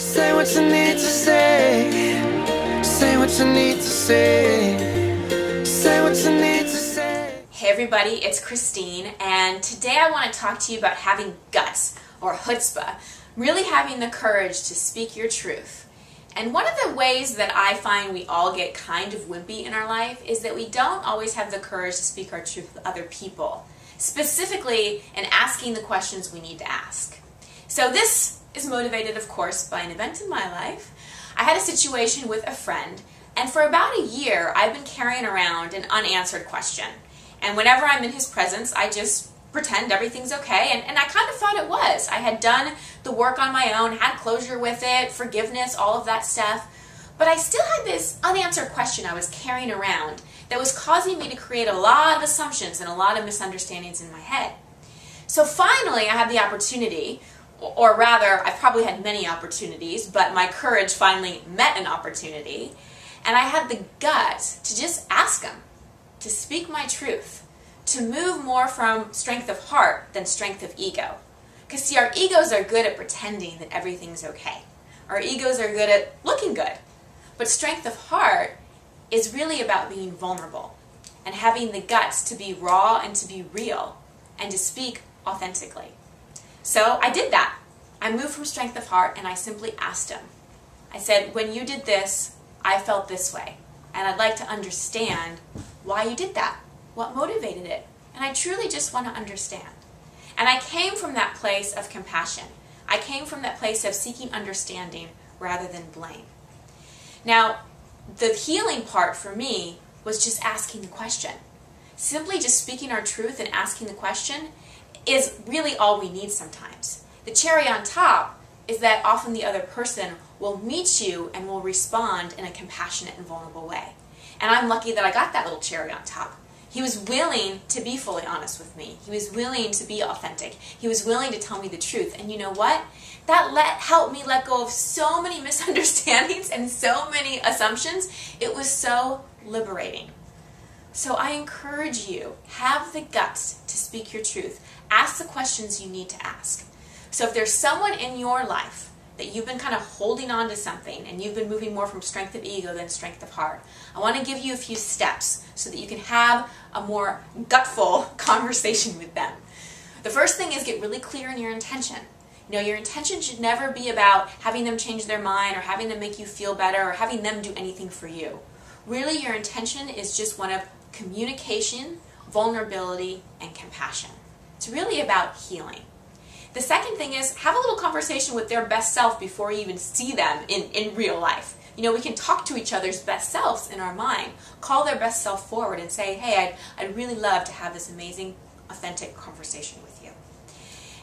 Say what you need to say. Say what you need to say. Say what you need to say. Hey everybody, it's Christine, and today I want to talk to you about having guts, or chutzpah, really having the courage to speak your truth. And one of the ways that I find we all get kind of wimpy in our life is that we don't always have the courage to speak our truth with other people, specifically in asking the questions we need to ask. So this is motivated, of course, by an event in my life. I had a situation with a friend, and for about a year I've been carrying around an unanswered question. And whenever I'm in his presence, I just pretend everything's okay, and I kind of thought it was. I had done the work on my own, had closure with it, forgiveness, all of that stuff, but I still had this unanswered question I was carrying around that was causing me to create a lot of assumptions and a lot of misunderstandings in my head. So finally I had the opportunity, or rather, I've probably had many opportunities, but my courage finally met an opportunity, and I had the guts to just ask him, to speak my truth, to move more from strength of heart than strength of ego. Because see, our egos are good at pretending that everything's okay. Our egos are good at looking good. But strength of heart is really about being vulnerable and having the guts to be raw and to be real and to speak authentically. So I did that. I moved from strength of heart and I simply asked him. I said, when you did this, I felt this way. And I'd like to understand why you did that. What motivated it? And I truly just want to understand. And I came from that place of compassion. I came from that place of seeking understanding rather than blame. Now, the healing part for me was just asking the question. Simply just speaking our truth and asking the question is really all we need sometimes. The cherry on top is that often the other person will meet you and will respond in a compassionate and vulnerable way. And I'm lucky that I got that little cherry on top. He was willing to be fully honest with me. He was willing to be authentic. He was willing to tell me the truth. And you know what? That helped me let go of so many misunderstandings and so many assumptions. It was so liberating. So I encourage you, have the guts to speak your truth. Ask the questions you need to ask. So if there's someone in your life that you've been kind of holding on to something and you've been moving more from strength of ego than strength of heart, I want to give you a few steps so that you can have a more gutful conversation with them. The first thing is get really clear in your intention. You know, your intention should never be about having them change their mind or having them make you feel better or having them do anything for you. Really, your intention is just one of communication, vulnerability, and compassion. It's really about healing. The second thing is have a little conversation with their best self before you even see them in real life. You know, we can talk to each other's best selves in our mind. Call their best self forward and say, hey, I'd really love to have this amazing, authentic conversation with you.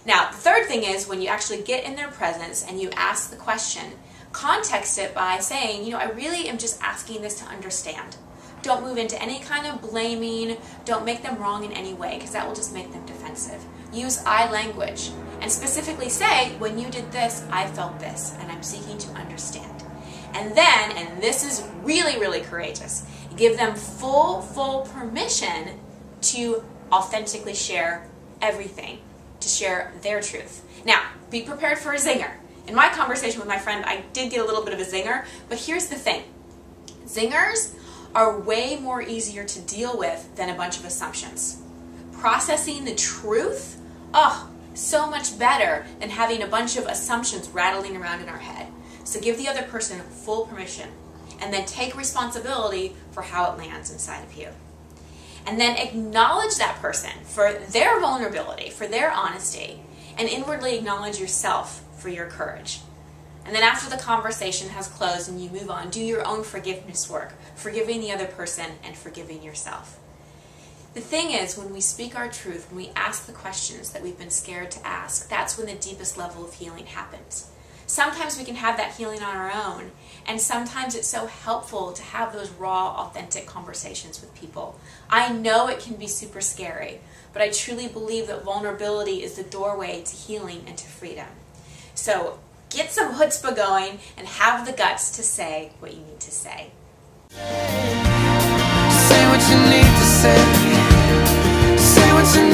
Now, the third thing is when you actually get in their presence and you ask the question, context it by saying, you know, I really am just asking this to understand. Don't move into any kind of blaming. Don't make them wrong in any way, because that will just make them defensive. Use I language and specifically say, when you did this, I felt this, and I'm seeking to understand. And then, and this is really, really courageous, give them full permission to authentically share everything, to share their truth. Now, be prepared for a zinger. In my conversation with my friend, I did get a little bit of a zinger, but here's the thing. Zingers are way more easier to deal with than a bunch of assumptions. Processing the truth, so much better than having a bunch of assumptions rattling around in our head. So give the other person full permission and then take responsibility for how it lands inside of you. And then acknowledge that person for their vulnerability, for their honesty, and inwardly acknowledge yourself for your courage. And then after the conversation has closed and you move on, do your own forgiveness work, forgiving the other person and forgiving yourself. The thing is, when we speak our truth, when we ask the questions that we've been scared to ask, that's when the deepest level of healing happens. Sometimes we can have that healing on our own, and sometimes it's so helpful to have those raw, authentic conversations with people. I know it can be super scary, but I truly believe that vulnerability is the doorway to healing and to freedom. So get some chutzpah going and have the guts to say what you need to say. Say what you need to say. Say what you need.